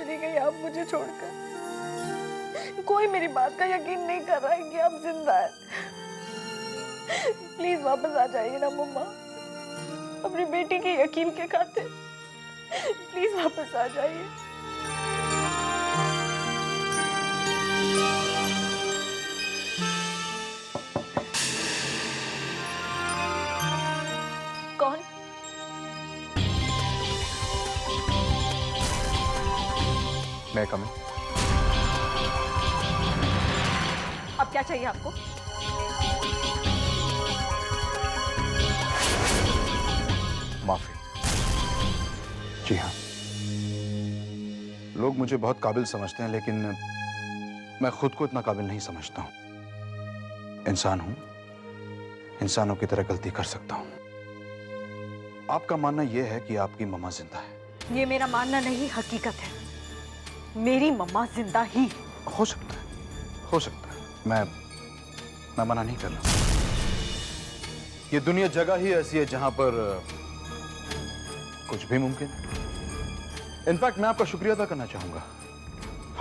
चली गई आप मुझे छोड़कर। कोई मेरी बात का यकीन नहीं कर रहा है कि आप जिंदा है। प्लीज वापस आ जाइए ना मम्मा, अपनी बेटी के यकीन के खातिर प्लीज वापस आ जाइए। कौन? मैं कम। अब क्या चाहिए आपको? माफी। जी हाँ, लोग मुझे बहुत काबिल समझते हैं, लेकिन मैं खुद को इतना काबिल नहीं समझता हूं। इंसान हूं, इंसानों की तरह गलती कर सकता हूं। आपका मानना यह है कि आपकी मम्मा जिंदा है? ये मेरा मानना नहीं, हकीकत है। मेरी मम्मा जिंदा ही। हो सकता है, हो सकता है। मैं मना नहीं कर रहा। ये दुनिया जगह ही ऐसी है जहां पर कुछ भी मुमकिन है। इनफैक्ट मैं आपका शुक्रिया अदा करना चाहूंगा।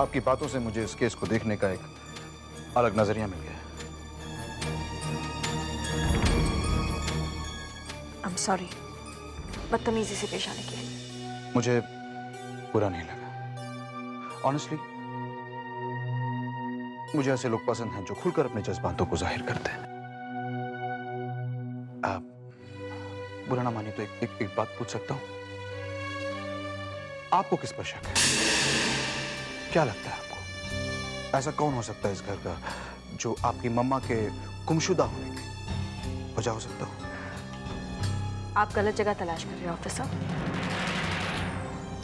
आपकी बातों से मुझे इस केस को देखने का एक अलग नजरिया मिल गया है। I'm sorry, बदतमीजी से पेश आने के लिए। मुझे बुरा नहीं लगा। ऑनेस्टली, मुझे ऐसे लोग पसंद हैं जो खुलकर अपने जज्बातों को जाहिर करते हैं। आप बुरा ना मानिए तो एक बात पूछ सकता हूं? आपको किस पर शक है? क्या लगता है आपको? ऐसा कौन हो सकता है इस घर का जो आपकी मम्मा के गुमशुदा होने की वजह हो सकता हो? आप गलत जगह तलाश कर रहे हो ऑफिसर।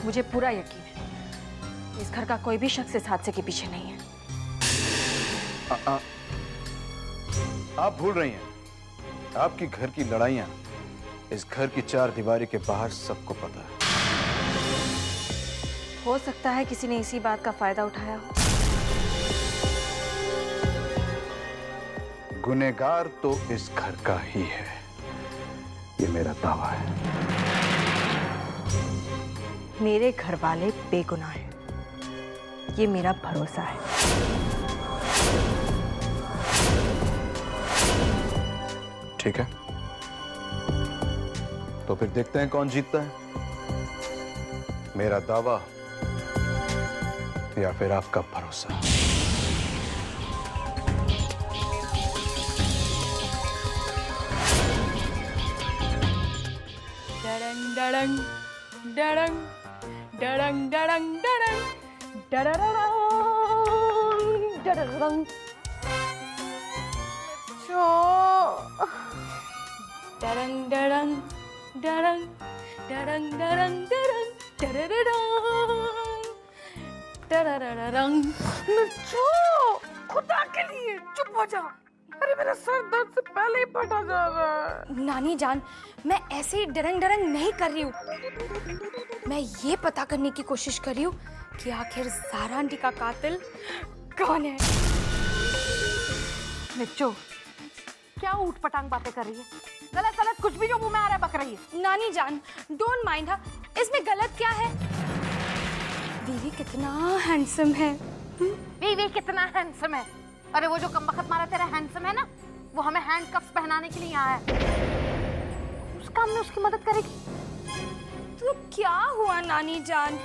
मुझे पूरा यकीन है इस घर का कोई भी शख्स इस हादसे के पीछे नहीं है। आप भूल रही हैं, आपकी घर की लड़ाइयां इस घर की चार दीवारी के बाहर सबको पता है। हो सकता है किसी ने इसी बात का फायदा उठाया हो। गुनहगार तो इस घर का ही है, ये मेरा दावा है। मेरे घर वाले बेगुनाह हैं, ये मेरा भरोसा है। ठीक है, तो फिर देखते हैं कौन जीतता है, मेरा दावा या फिर आपका भरोसा। डरंग डरंग डरंग डरंग डरंग डरंग डरररंग डरररंग। डरंग डरंग डरंग डरंग डरंग डरंग डरररंग डरररंग। छोड़ो, खुदा के लिए चुप हो जा। अरे मेरा सर दर्द से पहले ही फटा जा रहा है। नानी जान, मैं ऐसे ही डरंग डरंग नहीं कर रही हूँ। मैं ये पता करने की कोशिश कर रही हूँ कि आखिर ज़ारा आंटी का कातिल कौन है। मिच्चू, क्या ऊट पटांग बातें कर रही है? गलत गलत कुछ भी जो मुंह में आ रहा है बक रही है। नानी जान, डोंट माइंड हाँ, इसमें गलत क्या है? वीवी कितना हैंडसम है। वीवी कितना हैंडसम है? अरे वो जो कमबख्त मारा तेरा हैंडसम है ना, वो हमें हैंडकफ्स पहनाने के लिए आया है। उस काम में उसकी मदद करेगी। तो क्या हुआ नानी जान?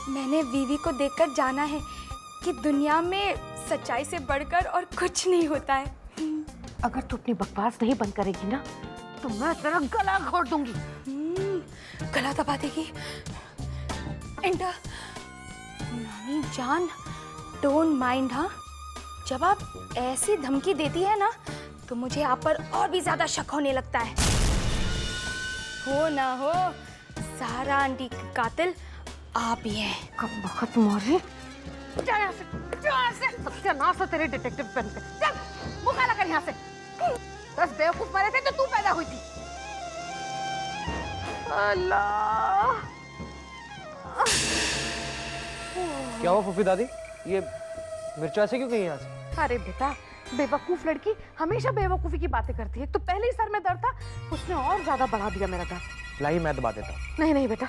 मैंने वीवी को देखकर जाना है कि दुनिया में सच्चाई से बढ़कर और कुछ नहीं होता है। अगर तू अपनी बकवास नहीं बंद करेगी ना, तो मैं तेरा गला घोट दूंगी। गला दबा देगी। एंटर। नानी जान, डोंट माइंड हाँ। जब आप ऐसी धमकी देती है ना, तो मुझे आप पर और भी ज्यादा शक होने लगता है। हो ना हो, ज़ारा आंटी के कातिल आप ही हैं। कमबख्त मोरी, जा यहाँ से, जा यहाँ से। सत्यानाश है तेरे डिटेक्टिव पेन पे। चल, मुँह काला कर यहाँ से। 10 बेवकूफ मरे थे तो तू पैदा हुई थी। अल्लाह। क्या हुआ फूफी दादी? ये मिर्चा से क्यों गई यहाँ से? अरे बेटा, बेवकूफ लड़की हमेशा बेवकूफी की बातें करती है। तो पहले ही सर में दर्द था, उसने और ज्यादा बढ़ा दिया मेरा दर्द। लाई मैं दबा देता हूँ। नहीं नहीं बेटा,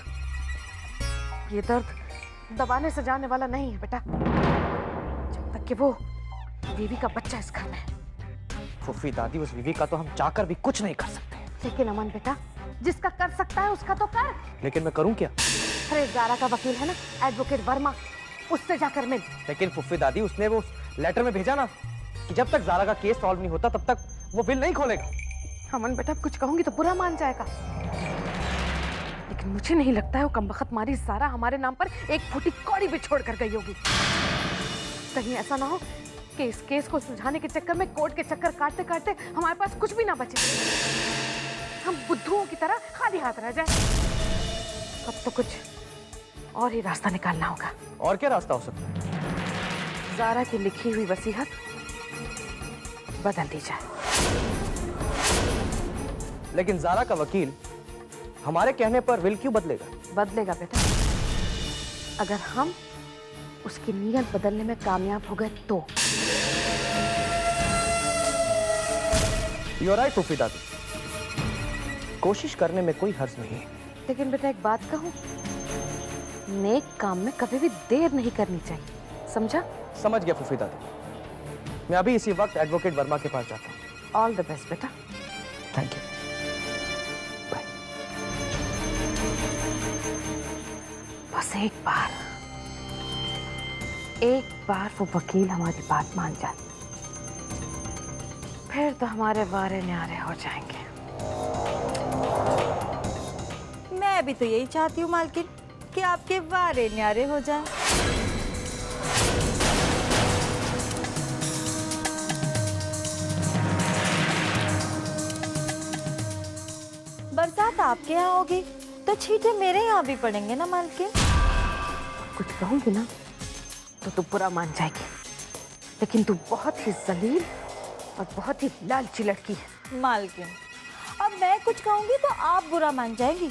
ये दर्द दबाने से जाने वाला नहीं है बेटा, जब तक कि वो बीवी का बच्चा इस घर में है। फूफी दादी, उस बीवी का तो हम चाहकर भी कुछ नहीं कर सकते। लेकिन अमन बेटा, जिसका कर सकता है उसका तो कर। लेकिन मैं करूं क्या? अरे जारा का वकील है ना, एडवोकेट वर्मा, उससे जाकर मिल। लेकिन फूफी दादी, उसने वो लेटर में भेजा ना कि जब तक जारा का केस सॉल्व नहीं होता तब तक वो विल नहीं खोलेगा। अमन बेटा, कुछ कहूंगी तो बुरा मान जाएगा, लेकिन मुझे नहीं लगता है वो कमबख्त मारी जारा हमारे नाम पर एक फूटी कौड़ी भी छोड़ कर गई होगी। कहीं ऐसा ना हो कि इस केस को सुलझाने के चक्कर में कोर्ट के चक्कर काटते काटते हमारे पास कुछ भी ना बचे, हम बुद्धुओं की तरह खाली हाथ रह जाए। अब तो कुछ और ही रास्ता निकालना होगा। और क्या रास्ता हो सकता है? जारा की लिखी हुई वसीयत बदल दी जाए। लेकिन जारा का वकील हमारे कहने पर विल क्यों बदलेगा? बदलेगा बेटा, अगर हम उसकी नीयत बदलने में कामयाब हो गए तो। यू आर राइट फूफी दादी, कोशिश करने में कोई हर्ज नहीं है। लेकिन बेटा एक बात कहूं, नेक काम में कभी भी देर नहीं करनी चाहिए, समझा? समझ गया फूफी दादी, मैं अभी इसी वक्त एडवोकेट वर्मा के पास जाता हूँ। ऑल द बेस्ट बेटा। Thank you. बाय। बस एक बार वो वकील हमारी बात मान जाए, फिर तो हमारे वारे न्यारे हो जाएंगे। मैं भी तो यही चाहती हूँ मालकिन कि आपके वारे न्यारे हो जाएं। बरसात आपके यहाँ होगी तो छींटे मेरे यहाँ भी पड़ेंगे ना मालकिन। कुछ कहूंगी ना तो तू बुरा मान जाएगी, लेकिन तू बहुत ही जलील और बहुत ही लालची लड़की है। मालकिन, अब मैं कुछ कहूंगी तो आप बुरा मान जाएंगी,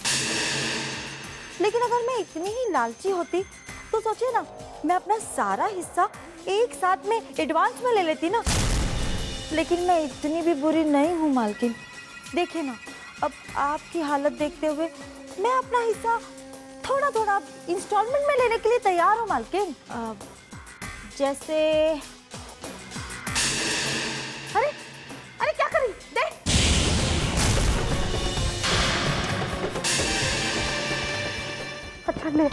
लेकिन अगर मैं इतनी ही लालची होती तो सोचिए ना, मैं अपना सारा हिस्सा एक साथ में एडवांस में ले लेती ना। लेकिन मैं इतनी भी बुरी नहीं हूँ मालकिन। देखिए ना, अब आपकी हालत देखते हुए मैं अपना हिस्सा थोड़ा थोड़ा इंस्टॉलमेंट में लेने के लिए तैयार हूँ मालकिन। जैसे अरे अरे क्या करी दे। अच्छा ले।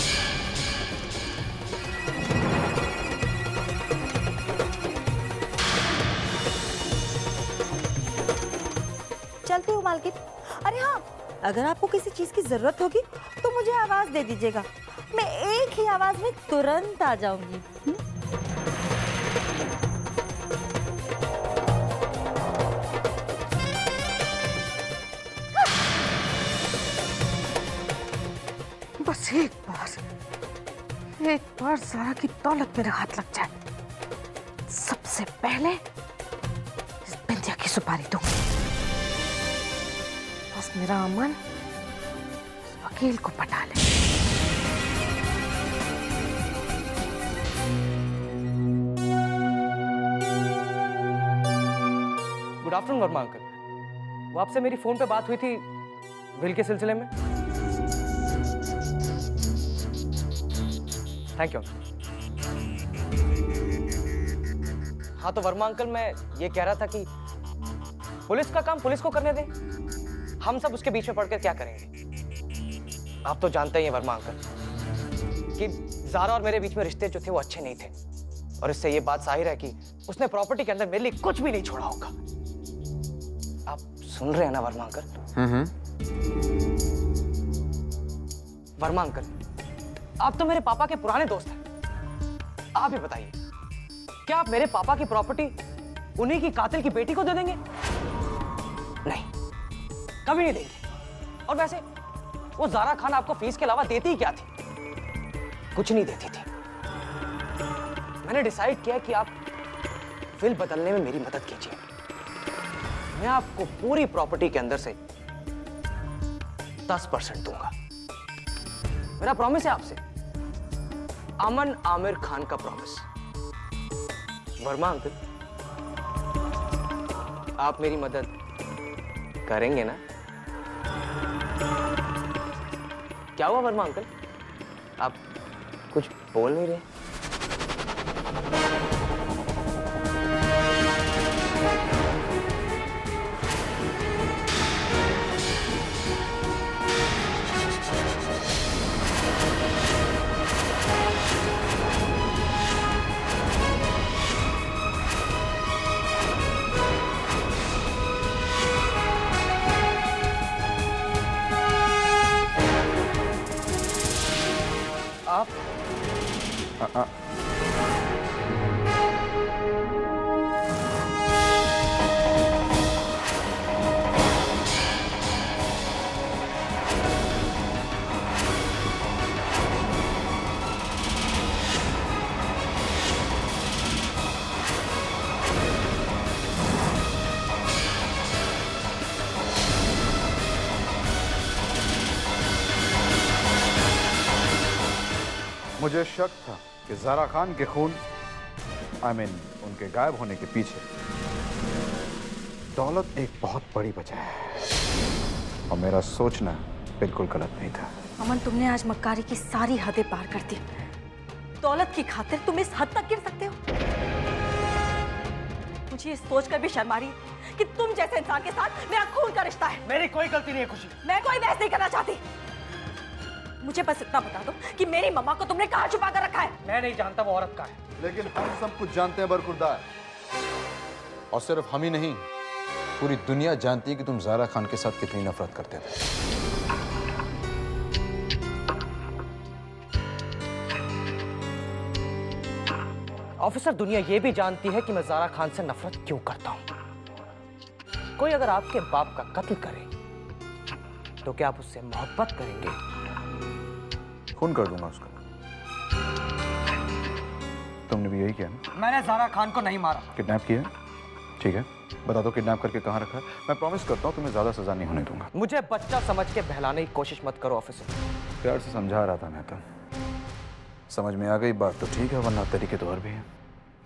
चलती हूँ मालकिन। अरे हाँ, अगर आपको किसी चीज की जरूरत होगी तो मुझे आवाज दे दीजिएगा, मैं एक ही आवाज में तुरंत आ जाऊंगी। बस एक बार जारा की दौलत मेरे हाथ लग जाए, सबसे पहले इस बिंदिया की सुपारी दूंगी। बस मेरा अमन इस वकील को पटा ले। गुड आफ्टरनून वर्मा अंकल, वो आपसे मेरी फोन पे बात हुई थी विल के सिलसिले में। Thank you. हाँ तो वर्मा अंकल, मैं ये कह रहा था कि पुलिस का काम पुलिस को करने दें, हम सब उसके बीच में पड़कर क्या करेंगे? आप तो जानते ही हैं वर्मा अंकल कि जारा और मेरे बीच में रिश्ते जो थे वो अच्छे नहीं थे, और इससे ये बात जाहिर है कि उसने प्रॉपर्टी के अंदर मेरे लिए कुछ भी नहीं छोड़ा होगा। आप सुन रहे हैं ना वर्मा अंकल? वर्मा अंकल, आप तो मेरे पापा के पुराने दोस्त हैं। आप ही बताइए, क्या आप मेरे पापा की प्रॉपर्टी उन्हीं की कातिल की बेटी को दे देंगे? नहीं, कभी नहीं देंगे। और वैसे वो जारा खान आपको फीस के अलावा देती ही क्या थी? कुछ नहीं देती थी। मैंने डिसाइड किया कि आप विल बदलने में मेरी मदद कीजिए। मैं आपको पूरी प्रॉपर्टी के अंदर से 10% दूंगा। मेरा प्रॉमिस है आपसे, अमन आमिर खान का प्रॉमिस। वर्मा अंकल, आप मेरी मदद करेंगे ना? क्या हुआ वर्मा अंकल, आप कुछ बोल नहीं रहे। आप मुझे शक था कि ज़ारा खान के खून उनके गायब होने के पीछे दौलत एक बहुत बड़ी वजह है, और मेरा सोचना बिल्कुल गलत नहीं था। अमन, तुमने आज मक्कारी की सारी हदें पार कर दी। दौलत की खातिर तुम इस हद तक गिर सकते हो? मुझे ये सोचकर भी शर्म आ रही है कि तुम जैसे इंसान के साथ मेरा खून का रिश्ता है। मेरी कोई गलती नहीं है खुशी। मैं कोई बहस नहीं करना चाहती। मुझे बस इतना बता दो कि मेरी मम्मा को तुमने कहाँ छुपा कर रखा है? मैं नहीं जानता वो औरत का है। लेकिन हम सब कुछ जानते हैं बरखुरदार, और सिर्फ हम ही नहीं, पूरी दुनिया जानती है कि तुम ज़ारा खान के साथ कितनी नफरत करते थे। ऑफिसर, दुनिया ये भी जानती है कि मैं ज़ारा खान से नफरत क्यों करता हूं। कोई अगर आपके बाप का कत्ल करे तो क्या आप उससे मोहब्बत करेंगे? खून कर दूंगा उसका। तुमने भी यही किया ना? मैंने ज़ारा खान को नहीं मारा। किडनैप किया? ठीक है, बता दो किडनैप करके कहाँ रखा है। मैं प्रॉमिस करता हूँ तुम्हें ज्यादा सजा नहीं होने दूंगा। मुझे बच्चा समझ के बहलाने की कोशिश मत करो ऑफिसर। प्यार से समझा रहा था मैं तो। समझ में आ गई बात तो ठीक है, वरना तरीके तो और भी हैं।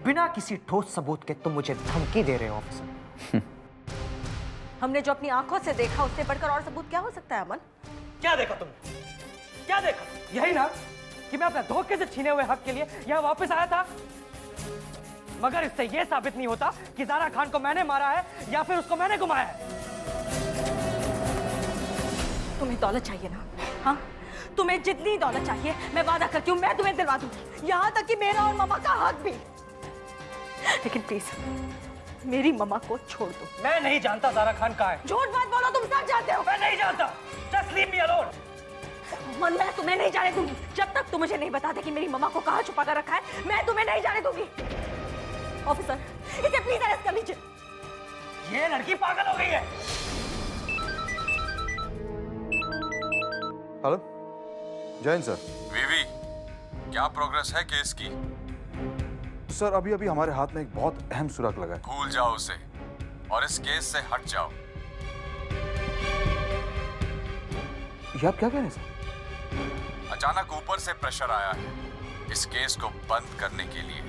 बिना किसी ठोस सबूत के तुम मुझे धमकी दे रहे हो ऑफिसर। हमने जो अपनी आंखों से देखा उससे बढ़कर और सबूत क्या हो सकता है अमन? क्या देखा तुमने? क्या देखा? यही ना कि मैं अपने धोखे से छीने हुए हक के लिए यहाँ वापस आया था। मगर इससे यह साबित नहीं होता कि ज़ारा खान को मैंने मारा है या फिर उसको मैंने घुमाया है। तुम्हें दौलत चाहिए ना? हाँ, तुम्हें जितनी दौलत चाहिए मैं वादा करती हूँ मैं तुम्हें दिलवा दूंगी, यहाँ तक कि मेरा और मम्मा का हक भी। लेकिन प्लीज मेरी मम्मा को छोड़ दो। मैं नहीं जानता ज़ारा खान कहाँ है। झूठ मत बोलो, तुम सब जानते हो। मैं नहीं जानता। Just leave me alone। मन, मैं तुम्हें नहीं जाने दूंगी जब तक तुम मुझे नहीं बताते कि मेरी मम्मा को कहाँ छुपा कर रखा है। मैं तुम्हें नहीं जाने दूंगी। ऑफिसर, इसे प्लीज अरेस्ट कर लीजिए। ये लड़की पागल हो गई है। Hello, Jain sir. वीवी, क्या प्रोग्रेस है केस की? सर अभी अभी हमारे हाथ में एक बहुत अहम सुराग लगा है। भूल जाओ उसे और इस केस से हट जाओ। ये आप क्या कह रहे हैं सर? अचानक ऊपर से प्रेशर आया है इस केस को बंद करने के लिए।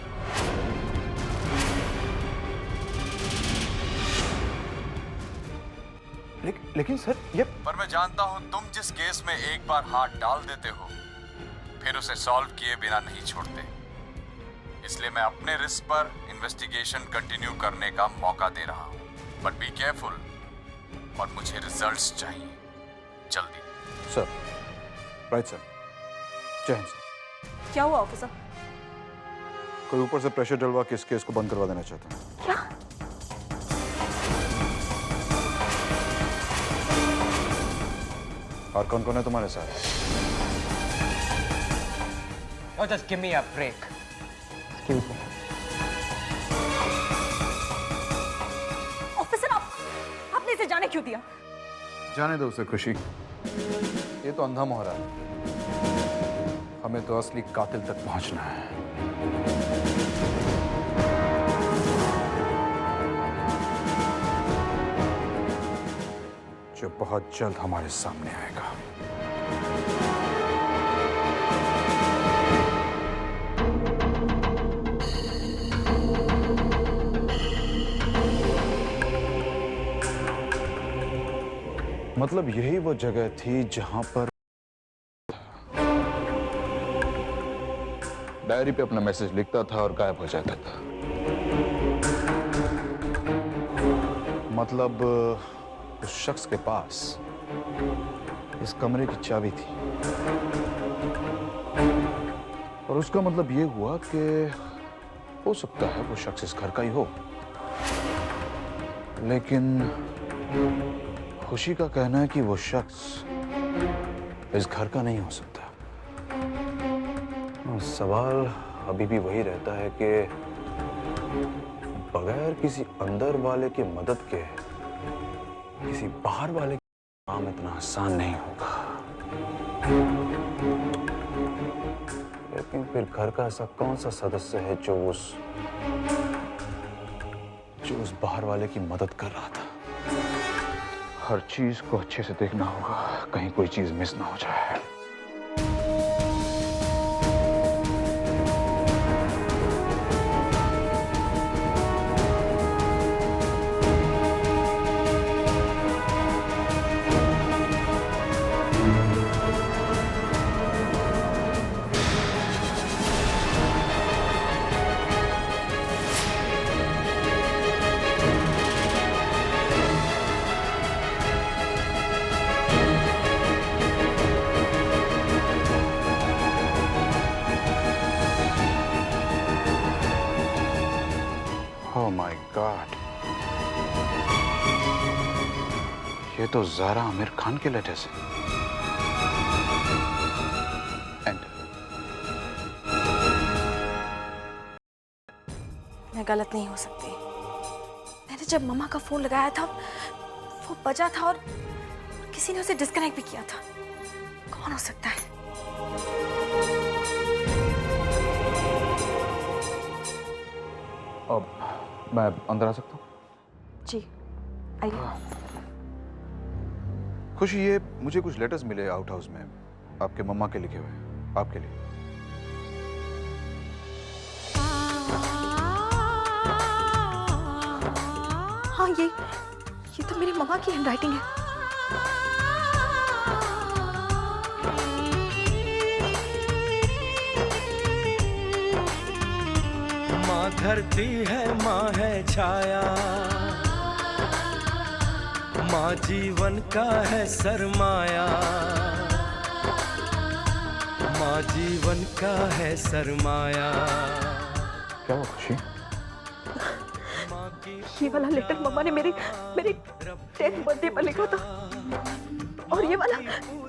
लेकिन सर ये पर मैं जानता हूं तुम जिस केस में एक बार हाथ डाल देते हो फिर उसे सॉल्व किए बिना नहीं छोड़ते। इसलिए मैं अपने रिस्क पर इन्वेस्टिगेशन कंटिन्यू करने का मौका दे रहा हूं। बट बी केयरफुल, और मुझे रिजल्ट्स चाहिए जल्दी। Sir, right sir. जय हिंद सर। क्या हुआ ऑफिसर? कोई ऊपर से प्रेशर डलवा के इस केस को बंद करवा देना चाहता हूँ। क्या? और कौन कौन है तुम्हारे साथ? Oh, just give me a break. Excuse me. Officer, आपने इसे जाने क्यों दिया? जाने दो उसे खुशी, ये तो अंधा मोहरा है। हमें तो असली कातिल तक पहुंचना है। जो बहुत जल्द हमारे सामने आएगा। मतलब यही वो जगह थी जहां पर डायरी पे अपना मैसेज लिखता था और गायब हो जाता था। मतलब उस शख्स के पास इस कमरे की चाबी थी और उसका मतलब ये हुआ कि हो सकता है वो शख्स इस घर का ही हो, लेकिन खुशी का कहना है कि वो शख्स इस घर का नहीं हो सकता। सवाल अभी भी वही रहता है कि बगैर किसी अंदर वाले की मदद के किसी बाहर वाले का काम इतना आसान नहीं होगा। लेकिन फिर घर का ऐसा कौन सा सदस्य है जो उस बाहर वाले की मदद कर रहा था? हर चीज को अच्छे से देखना होगा, कहीं कोई चीज मिस ना हो जाए। Oh my God! ये तो ज़ारा आमिर खान के लेटर्स हैं। एंड मैं गलत नहीं हो सकती। मैंने जब मम्मा का फोन लगाया था वो बजा था और किसी ने उसे डिस्कनेक्ट भी किया था। कौन हो सकता है? अब मैं अंदर आ सकता हूँ? जी आइए। खुशी, ये मुझे कुछ लेटर्स मिले आउट हाउस में, आपके मम्मा के लिखे हुए, आपके लिए। हाँ, ये तो मेरी मम्मा की हैंडराइटिंग है। माँ धरती है, माँ है छाया, माँ जीवन का है सरमाया, माँ जीवन का है सरमाया। क्या हुआ खुशी? ये वाला लेटर मम्मा ने मेरे 10th बर्थडे पर लिखा था और ये वाला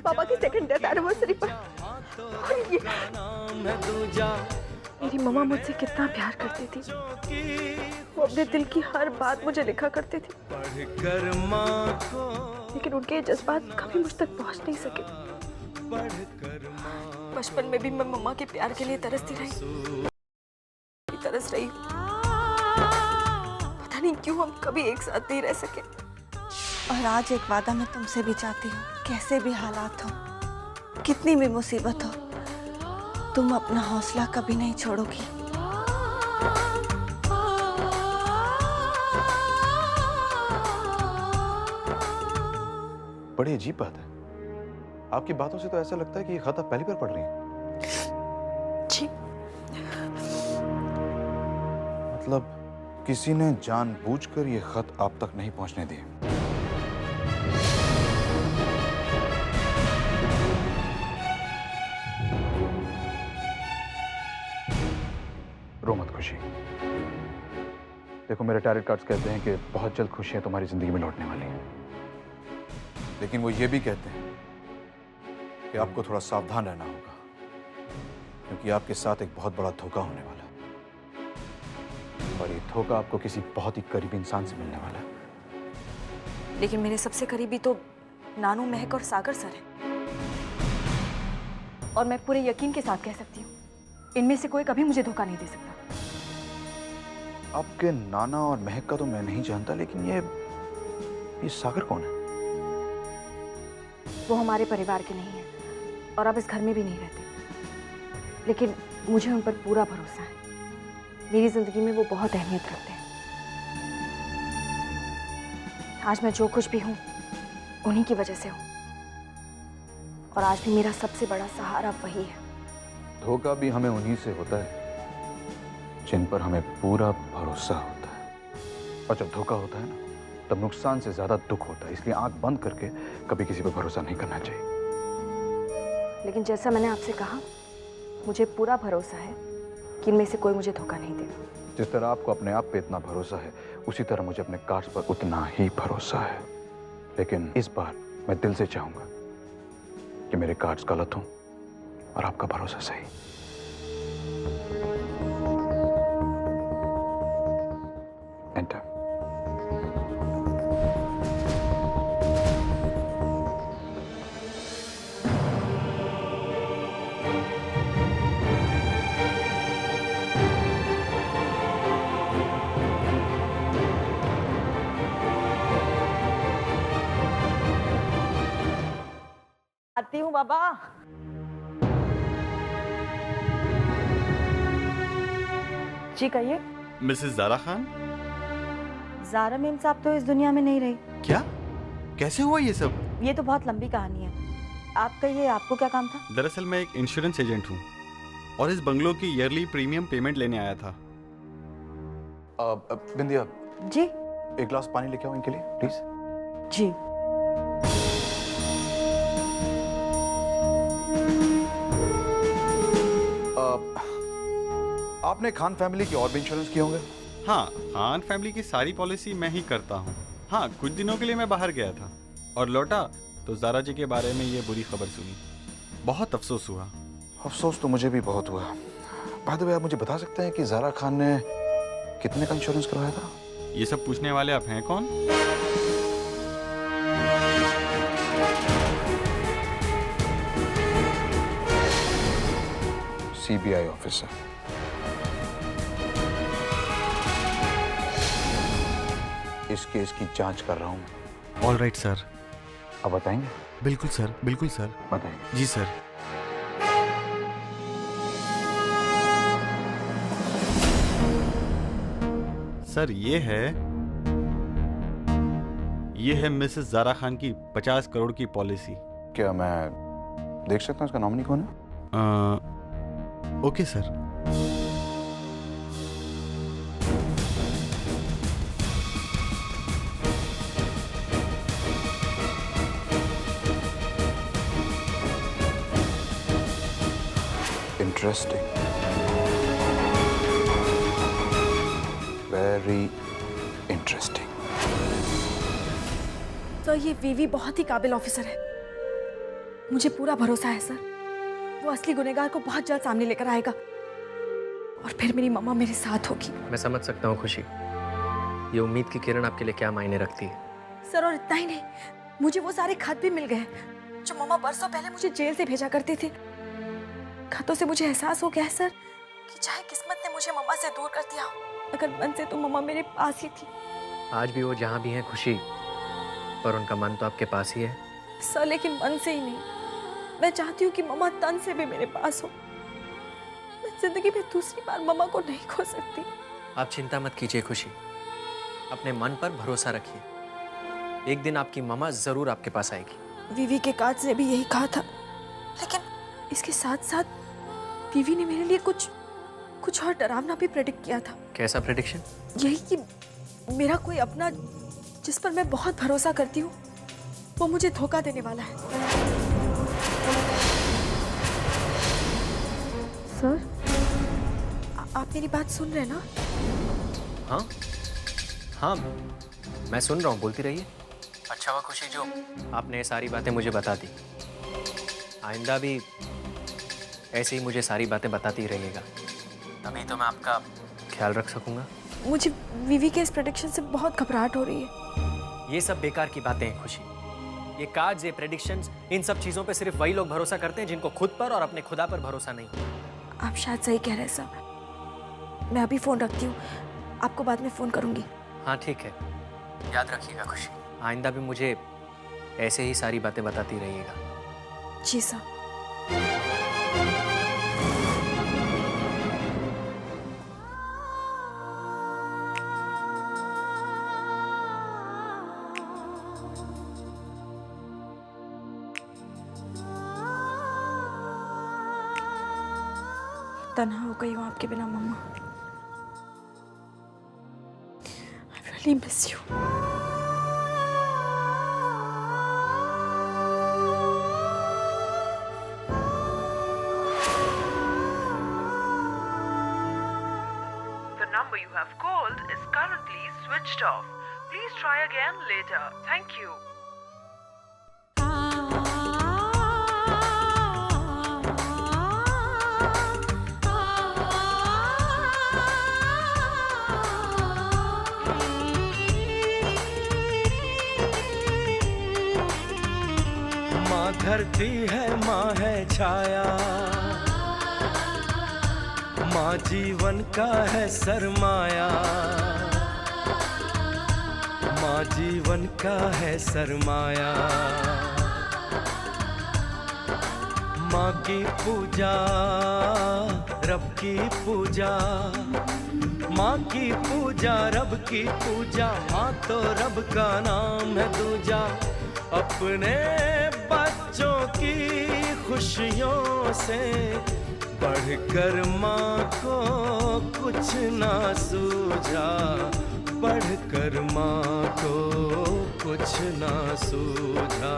पापा की 2nd डेथ एनिवर्सरी पर। और ये मेरी मम्मा मुझसे कितना प्यार करती थी, वो अपने दिल की हर बात मुझे लिखा करती थी, लेकिन उनके जज्बात कभी मुझ तक पहुंच नहीं सके। बचपन में भी मैं मम्मा के प्यार के लिए तरसती रही, तरस रही। पता नहीं क्यों हम कभी एक साथ नहीं रह सके। और आज एक वादा मैं तुमसे भी चाहती हूँ, कैसे भी हालात हो, कितनी भी मुसीबत हो, तुम अपना हौसला कभी नहीं छोड़ोगी। बड़ी अजीब बात है, आपकी बातों से तो ऐसा लगता है कि ये खत आप पहली बार पढ़ रही हैं। जी। मतलब किसी ने जानबूझकर ये खत आप तक नहीं पहुंचने दिए। रो मत खुशी, देखो मेरे टैरेट कार्ड्स कहते हैं कि बहुत जल्द खुशियां तुम्हारी जिंदगी में लौटने वाली हैं, लेकिन वो ये भी कहते हैं कि आपको थोड़ा सावधान रहना होगा, क्योंकि आपके साथ एक बहुत बड़ा धोखा होने वाला है और ये धोखा आपको किसी बहुत ही करीबी इंसान से मिलने वाला है। लेकिन मेरे सबसे करीबी तो नानू, महक और सागर सर हैं, और मैं पूरे यकीन के साथ कह सकती हूँ इनमें से कोई कभी मुझे धोखा नहीं दे सकता। आपके नाना और महक का तो मैं नहीं जानता, लेकिन ये सागर कौन है? वो हमारे परिवार के नहीं है और अब इस घर में भी नहीं रहते, लेकिन मुझे उन पर पूरा भरोसा है। मेरी जिंदगी में वो बहुत अहमियत रखते हैं। आज मैं जो कुछ भी हूँ उन्हीं की वजह से हूँ, और आज भी मेरा सबसे बड़ा सहारा वही है। धोखा भी हमें उन्हीं से होता है जिन पर हमें पूरा भरोसा होता है। और जब धोखा होता है ना, तब नुकसान से ज्यादा दुख होता है। इसलिए आंख बंद करके कभी किसी पर भरोसा नहीं करना चाहिए। लेकिन जैसा मैंने आपसे कहा, मुझे पूरा भरोसा है कि इनमें से कोई मुझे धोखा नहीं देगा। जिस तरह आपको अपने आप पे इतना भरोसा है, उसी तरह मुझे अपने कार्ड्स पर उतना ही भरोसा है। लेकिन इस बार मैं दिल से चाहूंगा कि मेरे कार्ड्स गलत हों और आपका भरोसा सही। एंटर। आती हूँ बाबा। जी कहिए। मिसेस ज़ारा खान। ज़ारा मेम साहब तो इस दुनिया में नहीं रही। क्या? कैसे हुआ ये सब? ये तो बहुत लंबी कहानी है। आप कहिए, आपको क्या काम था? दरअसल मैं एक इंश्योरेंस एजेंट हूँ और इस बंगलो की ईयरली प्रीमियम पेमेंट लेने आया था। बिंदिया, जी एक गिलास पानी लेके आओ इनके लिए प्लीज। जी। आपने खान फैमिली की और भी इंश्योरेंस किए होंगे? हाँ, खान फैमिली की सारी पॉलिसी मैं ही करता हूँ। हाँ, कुछ दिनों के लिए मैं बाहर गया था और लौटा तो ज़ारा जी के बारे में ये बुरी खबर सुनी। बहुत अफसोस हुआ। अफसोस तो मुझे भी बहुत हुआ। बाय द वे, आप मुझे बता सकते हैं कि ज़ारा खान ने कितने का इंश्योरेंस करवाया था? ये सब पूछने वाले आप हैं कौन? CBI officer. इस केस की जांच कर रहा हूं। All right sir. अब बताएंगे? बिल्कुल सर, बिल्कुल सर। बताएंगे। जी सर। सर ये है मिसेस ज़ारा खान की 50 करोड़ की पॉलिसी। क्या मैं देख सकता हूं इसका नॉमिनी कौन है? Okay sir. Interesting, very interesting. Sir ये वीवी बहुत ही काबिल ऑफिसर है, मुझे पूरा भरोसा है सर। वो असली गुनहगार को बहुत जल्द सामने लेकर आएगा और फिर मेरी मम्मा मेरे साथ होगी। मैं समझ सकता हूँ खुशी, ये उम्मीद की किरण आपके लिए क्या मायने रखती है। सर और इतना ही नहीं, मुझे वो सारे खत भी मिल गए जो मम्मा बरसों पहले मुझे जेल से भेजा करती थी। खतों से मुझे एहसास हो गया है सर कि चाहे किस्मत ने मुझे मम्मा से दूर कर दिया हो, अगर मन से तो मम्मा मेरे पास ही थी। आज भी वो जहाँ भी हैं खुशी, पर उनका मन तो आपके पास ही है। सर लेकिन मन से ही नहीं, मैं चाहती हूँ कि मम्मा तन से भी मेरे पास हो। मैं जिंदगी में दूसरी बार मम्मा को नहीं खो सकती। आप चिंता मत कीजिए खुशी, अपने मन पर भरोसा रखिए। एक दिन आपकी मम्मा जरूर आपके पास आएगी। वीवी के काज ने भी यही कहा था, लेकिन इसके साथ साथ वीवी ने मेरे लिए कुछ और डरावना भी प्रेडिक्ट किया था। कैसा प्रेडिक्शन? यही कि मेरा कोई अपना जिस पर मैं बहुत भरोसा करती हूँ वो मुझे धोखा देने वाला है। सर आप मेरी बात सुन रहे हैं ना? हाँ हाँ, मैं सुन रहा हूँ, बोलती रहिए। अच्छा हुआ खुशी जो आपने ये सारी बातें मुझे बता दी। आइंदा भी ऐसे ही मुझे सारी बातें बताती रहिएगा, तभी तो मैं आपका ख्याल रख सकूंगा। मुझे वीवी के इस प्रेडिक्शन से बहुत घबराहट हो रही है। ये सब बेकार की बातें हैं खुशी। ये कार्ड्स, ये प्रेडिक्शंस, इन सब चीजों पे सिर्फ वही लोग भरोसा करते हैं जिनको खुद पर और अपने खुदा पर भरोसा नहीं। आप शायद सही कह रहे हैं सर। मैं अभी फोन रखती हूँ, आपको बाद में फोन करूंगी। हाँ ठीक है, याद रखिएगा खुशी, आइंदा भी मुझे ऐसे ही सारी बातें बताती रहिएगा। जी सर। तन्हा हो गई हूँ आपके बिना मम्मा। I really miss you. The number you have called is currently switched off. Please try again later. Thank you. माँ धरती है, माँ है छाया, माँ जीवन का है सरमाया, माँ जीवन का है सरमाया। माँ की पूजा रब की पूजा, माँ की पूजा रब की पूजा, माँ तो रब का नाम है दूजा। अपने बच्चों की खुशियों से बढ़कर माँ को कुछ ना सूझा, बढ़कर माँ को कुछ ना सूझा।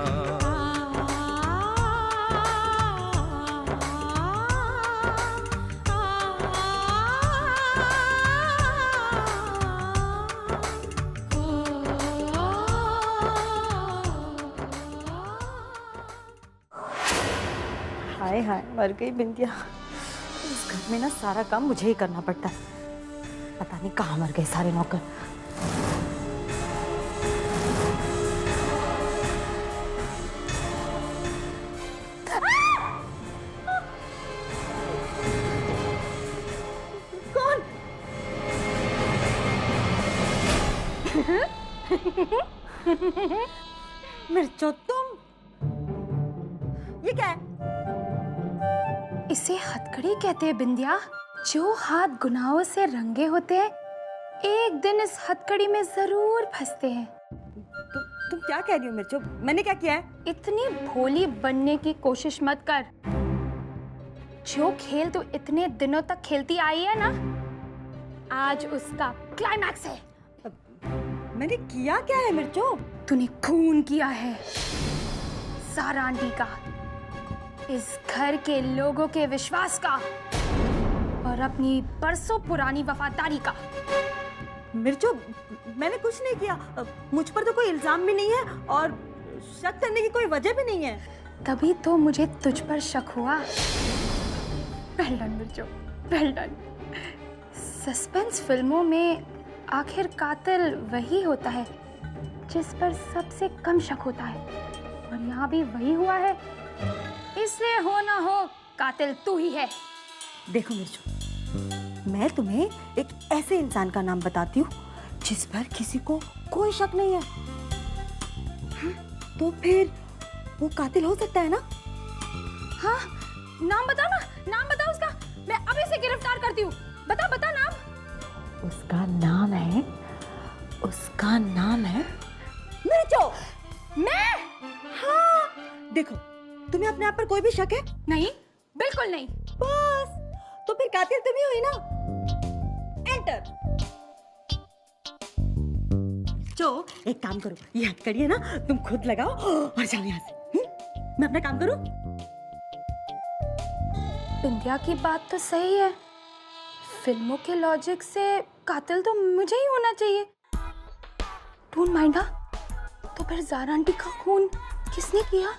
हाय हाय, मर गई बिंदिया। इस घर में ना सारा काम मुझे ही करना पड़ता है। पता नहीं कहाँ मर गए सारे नौकर। कौन? मिर्चो तुम, ये क्या है? इसे हथकड़ी कहते हैं बिंदिया। जो हाथ गुनाहों से रंगे होते हैं, एक दिन इस हथकड़ी में जरूर फंसते हैं। तुम क्या कह रही हो मिर्चो? मैंने क्या किया है? इतनी भोली बनने की कोशिश मत कर। जो खेल तू इतने दिनों तक खेलती आई है ना, आज उसका क्लाइमैक्स है। मैंने किया क्या है मिर्चो? तूने खून किया है सारा आंटी का, इस घर के लोगों के विश्वास का और अपनी बरसों पुरानी वफादारी का। मिर्चो, मैंने कुछ नहीं किया। मुझ पर तो कोई इल्जाम भी नहीं है और शक करने की कोई वजह भी नहीं है। तभी तो मुझे तुझ पर शक हुआ। Well done Mircho, well done. Suspense फिल्मों में आखिर कातिल वही होता है जिस पर सबसे कम शक होता है, और यहाँ भी वही हुआ है। इसलिए हो ना हो कातिल तू ही है। देखो मिर्चो, मैं तुम्हें एक ऐसे इंसान का नाम बताती हूँ जिस पर किसी को कोई शक नहीं है। तो फिर वो कातिल हो सकता है ना? हाँ, नाम बता ना, नाम बता उसका। मैं अभी से गिरफ्तार करती हूँ। बता बता नाम। उसका नाम है मिर्चो। मैं? हाँ, देखो, तुम्हें अपने आप पर कोई भी शक है? नहीं, बिल्कुल नहीं। बस, तो फिर कातिल तुम ही हुई ना। एंटर। जो एक काम करो, ये हथकड़ी है ना, तुम खुद लगाओ और जाओ यहाँ से। मैं अपना काम करूँ? बिंदिया की बात तो सही है। फिल्मों के लॉजिक से कातिल तो मुझे ही होना चाहिए। Don't mind. तो फिर ज़ारा आंटी का खून किसने किया?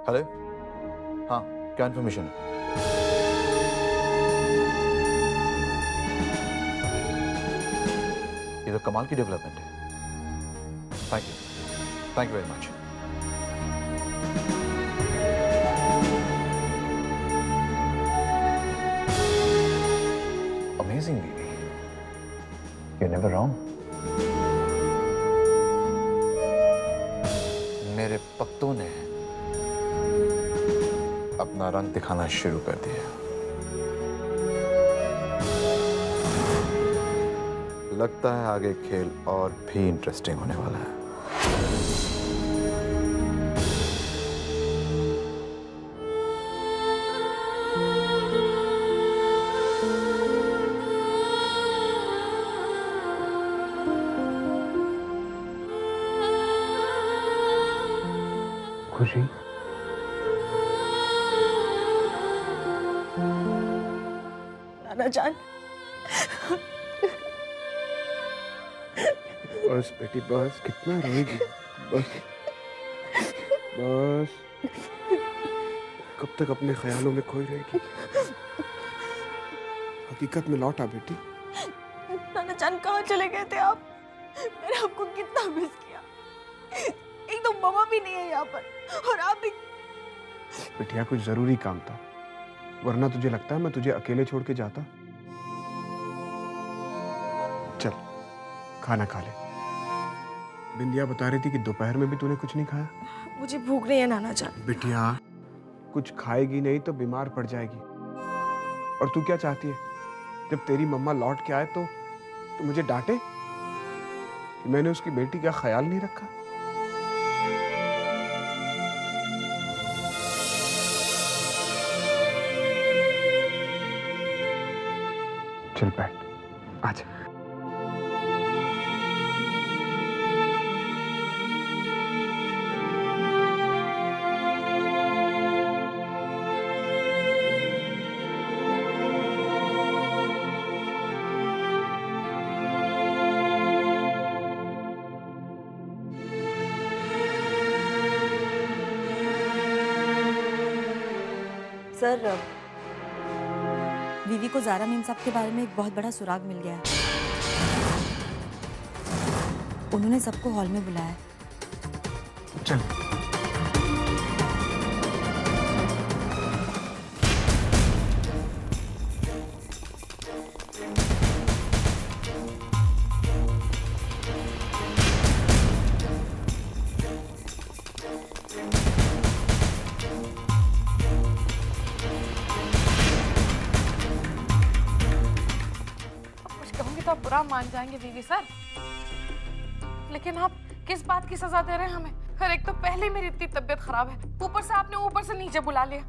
हेलो। हाँ, क्या इन्फॉर्मेशन है? ये तो कमाल की डेवलपमेंट है। Thank you very much. Amazing बीवी, यू नेवर रॉन्ग। मेरे पत्तों ने अपना रंग दिखाना शुरू कर दिया। लगता है आगे खेल और भी इंटरेस्टिंग होने वाला है। खुशी, नाना जान, बस बेटी बस, कितना रोएगी? बस बस, कब तक अपने ख्यालों में खोई रहेगी? हकीकत में लौट आ बेटी। नाना जान कहाँ चले गए थे आप? मैंने आपको कितना मिस किया। एक तो मामा भी नहीं है यहाँ पर और आप भी। बिटिया कुछ जरूरी काम था, वरना तुझे लगता है मैं तुझे अकेले छोड़ के जाता? चल खाना खा ले। बिंदिया बता रही थी कि दोपहर में भी तूने कुछ नहीं खाया। मुझे भूख नहीं है नाना जान। बिटिया कुछ खाएगी नहीं तो बीमार पड़ जाएगी। और तू क्या चाहती है, जब तेरी मम्मा लौट के आए तो मुझे डांटे कि मैंने उसकी बेटी का ख्याल नहीं रखा? चल बैठ, आजा। सर, वीवी को ज़ारा मीम साहब के बारे में एक बहुत बड़ा सुराग मिल गया है। उन्होंने सबको हॉल में बुलाया है। चल। तो आप बुरा मान जाएंगे वीवी सर, लेकिन आप किस बात की सजा दे रहे हैं हमें? हर एक तो पहले मेरी इतनी तबीयत खराब है, ऊपर से आपने ऊपर से नीचे बुला लिया।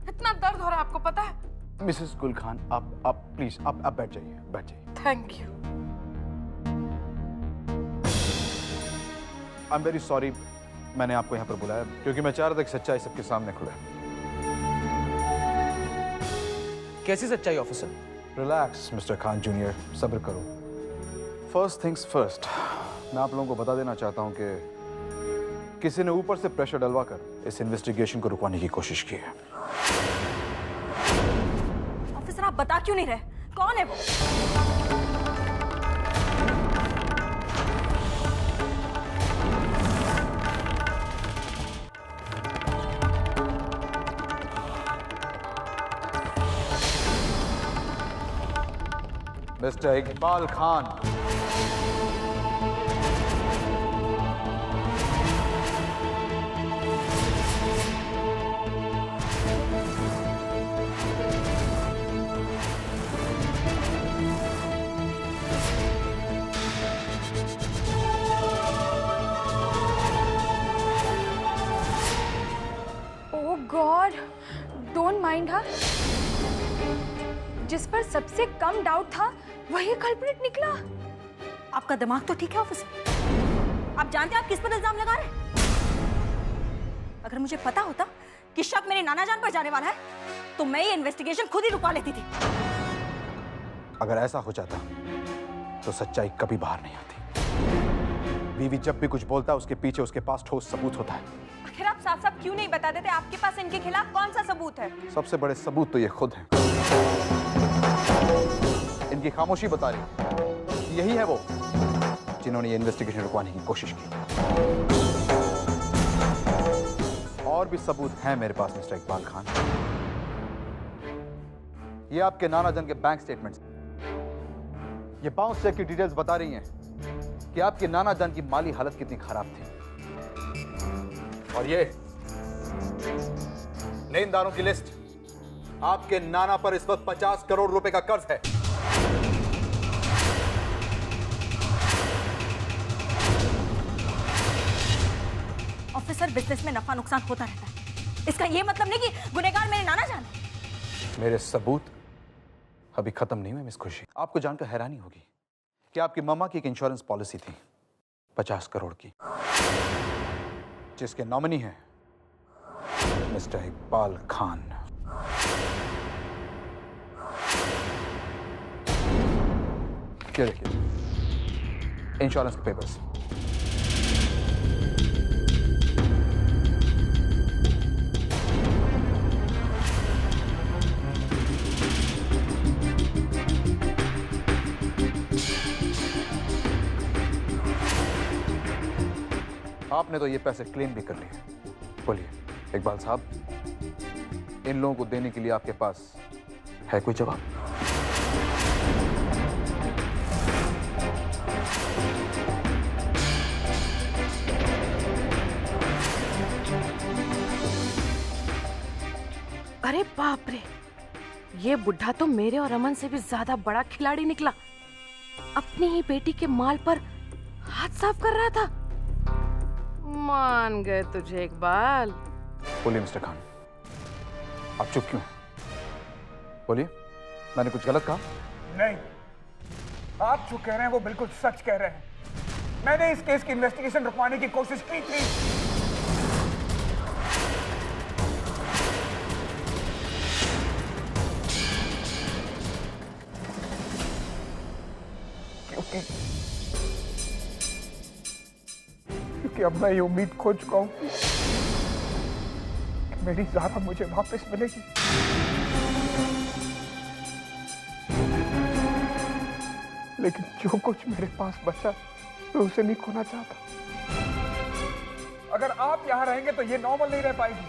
इतना दर्द हो रहा है, आपको पता है? मिसेस गुल खान, आप प्लीज आप बैठ जाइए, बैठ जाइए। Thank you. I am very sorry, मैंने आपको यहाँ पर बुलाया क्योंकि मैं चाह रहा था कि सच्चाई सबके सामने खुले। कैसी सच्चाई officer? Relax mister Khan junior, सब्र करो। फर्स्ट थिंग्स फर्स्ट, मैं आप लोगों को बता देना चाहता हूं कि किसी ने ऊपर से प्रेशर डलवा कर इस इन्वेस्टिगेशन को रुकवाने की कोशिश की है। ऑफिसर आप बता क्यों नहीं रहे? कौन है वो? Mister Iqbal Khan. Oh God, don't mind her. जिस पर सबसे कम डाउट था वही कल्प्रिट निकला। आपका दिमाग तो ठीक है ऑफिसर? आप जानते हैं आप किस पर इल्जाम लगा रहे हैं? अगर मुझे पता होता कि शक मेरे नाना जान पर जाने वाला है तो मैं ये इन्वेस्टिगेशन खुद ही रुकवा लेती थी। अगर ऐसा हो जाता तो सच्चाई कभी बाहर नहीं आती। बीवी जब भी कुछ बोलता है उसके पीछे उसके पास ठोस सबूत होता है। आखिर आप साफ साफ क्यों नहीं बता देते आपके पास इनके खिलाफ कौन सा सबूत है? सबसे बड़े सबूत तो ये खुद हैं। इनकी खामोशी बता रही कि यही है वो जिन्होंने ये इन्वेस्टिगेशन रुकवाने की कोशिश की। और भी सबूत हैं मेरे पास मिस्टर इकबाल खान। ये आपके नाना जान के बैंक स्टेटमेंट्स, ये बाउंस चेक की डिटेल्स बता रही हैं कि आपके नाना जान की माली हालत कितनी खराब थी। और ये लेनदारों की लिस्ट, आपके नाना पर इस वक्त 50 करोड़ रुपए का कर्ज है। ऑफिसर, बिजनेस में नफा नुकसान होता रहता है, इसका ये मतलब नहीं कि गुनहगार मेरे नाना जान। मेरे सबूत अभी खत्म नहीं हुए मिस खुशी। आपको जानकर हैरानी होगी कि आपकी मम्मा की एक इंश्योरेंस पॉलिसी थी 50 करोड़ की, जिसके नॉमिनी हैं मिस्टर इकबाल खान। ये देखिए इंश्योरेंस के पेपर्स। आपने तो ये पैसे क्लेम भी कर लिए। बोलिए इकबाल साहब, इन लोगों को देने के लिए आपके पास है कोई जवाब? अरे बाप रे, ये बुढ़ा तो मेरे और अमन से भी ज्यादा बड़ा खिलाड़ी निकला। अपनी ही बेटी के माल पर हाथ साफ कर रहा था। मान गए तुझे इकबाल। बोलिए मिस्टर खान, आप चुप क्यों हैं? बोलिए, मैंने कुछ गलत कहा? नहीं, आप जो कह रहे हैं वो बिल्कुल सच कह रहे हैं। मैंने इस केस की इन्वेस्टिगेशन रुकवाने की कोशिश की थी। क्योंकि अब मैं ये उम्मीद खो चुका हूं कि मेरी ज़ारा मुझे वापस मिलेगी। लेकिन जो कुछ मेरे पास बचा मैं उसे नहीं खोना चाहता। अगर आप यहाँ रहेंगे तो ये नॉर्मल नहीं रह पाएगी।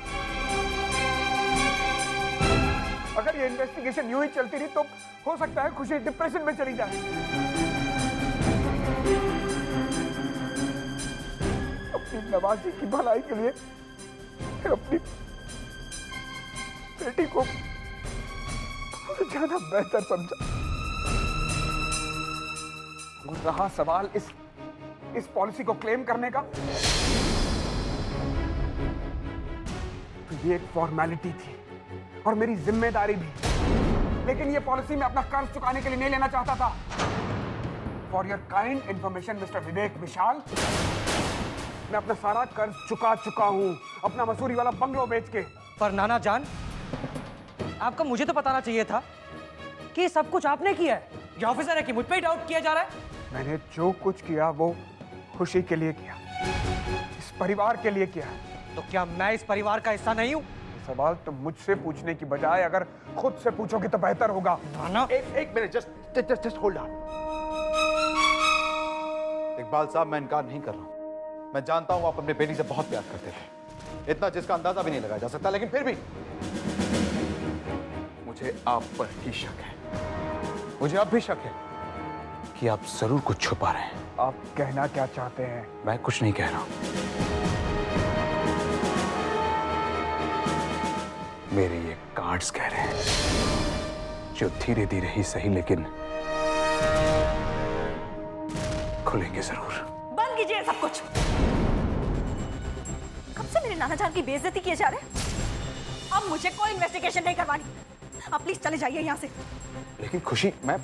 अगर ये इन्वेस्टिगेशन यूं ही चलती रही तो हो सकता है खुशी डिप्रेशन में चली जाए। अपनी नवाजी की भलाई के लिए फिर अपनी बेटी को बहुत ज्यादा बेहतर समझा। और रहा सवाल इस पॉलिसी को क्लेम करने का, तो ये एक फॉर्मेलिटी थी और मेरी जिम्मेदारी भी। लेकिन ये पॉलिसी मैं अपना कर्ज चुकाने के लिए नहीं लेना चाहता था। For your kind information Mister Vivek Vishal, मैं अपना सारा कर्ज चुका चुका हूं, अपना मसूरी वाला बंगलो बेच के। पर नाना जान, आपको मुझे तो बताना चाहिए था कि सब कुछ आपने किया है। ये ऑफिसर है कि मुझ पे ही डाउट किया जा रहा है। मैंने जो कुछ किया वो खुशी के लिए किया, इस परिवार के लिए किया। तो क्या मैं इस परिवार का हिस्सा नहीं हूँ? सवाल तो मुझसे पूछने की बजाय अगर खुद से पूछोगे तो बेहतर होगा। नाना, एक minute, just hold on. Iqbal साहब, मैं इनकार नहीं कर रहा हूं। मैं जानता हूं आप अपने बेटी से बहुत प्यार करते थे, इतना जिसका अंदाजा भी नहीं लगाया जा सकता। लेकिन फिर भी मुझे आप पर ही शक है। मुझे अब भी शक है कि आप जरूर कुछ छुपा रहे हैं। आप कहना क्या चाहते हैं? मैं कुछ नहीं कह रहा हूं। मेरे ये कार्ड्स कह रहे हैं, जो धीरे धीरे ही सही लेकिन खुलेंगे जरूर। बंद कीजिए सब कुछ। कब से मेरे नाना जान की बेइज्जती किए जा रहे हैं? अब मुझे कोई इन्वेस्टिगेशन नहीं करवानी। आप प्लीज चले जाइए यहाँ से। लेकिन खुशी, मैं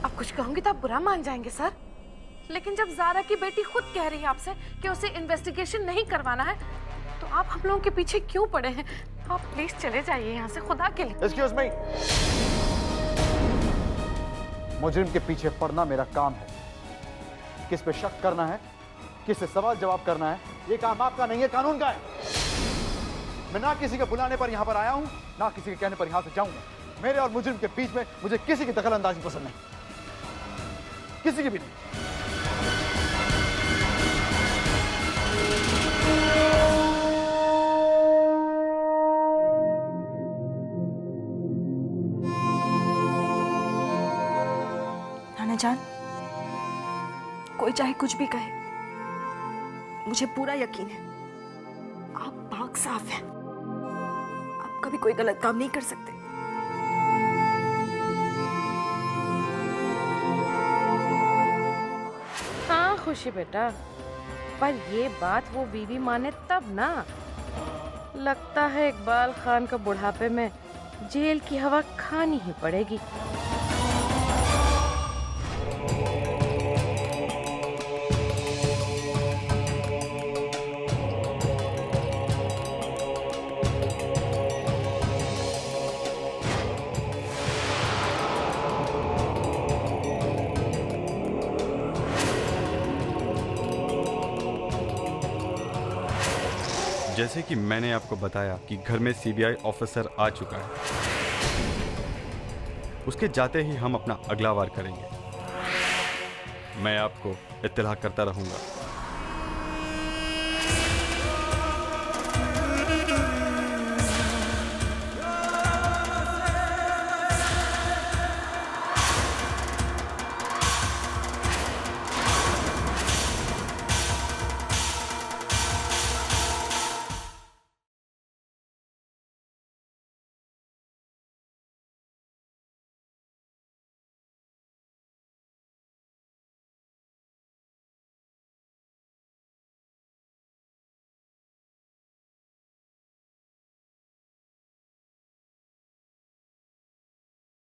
अब कुछ कहूंगी तो आप बुरा मान जाएंगे सर। लेकिन जब ज़ारा की बेटी खुद कह रही है आपसे कि उसे इन्वेस्टिगेशन नहीं करवाना है, तो आप हम लोगों के पीछे क्यों पड़े हैं? आप प्लीज चले जाइए यहाँ से, खुदा के लिए। Excuse me. मुजरिम के पीछे पड़ना मेरा काम है। किस पे शक करना है, किस से सवाल जवाब करना है, ये काम आपका नहीं है, कानून का है। मैं ना किसी के बुलाने पर यहां पर आया हूं, ना किसी के कहने पर यहां से जाऊंगा। मेरे और मुजरिम के बीच में मुझे किसी की दखल अंदाजी पसंद नहीं, किसी की भी नहीं। नाना जान, कोई चाहे कुछ भी कहे, मुझे पूरा यकीन है आप पाक साफ हैं। आप कभी कोई गलत काम नहीं कर सकते। हाँ खुशी बेटा, पर ये बात वो बीवी माने तब ना। लगता है इकबाल खान को बुढ़ापे में जेल की हवा खानी ही पड़ेगी। जैसे कि मैंने आपको बताया कि घर में सीबीआई ऑफिसर आ चुका है, उसके जाते ही हम अपना अगला वार करेंगे। मैं आपको इत्तला करता रहूंगा।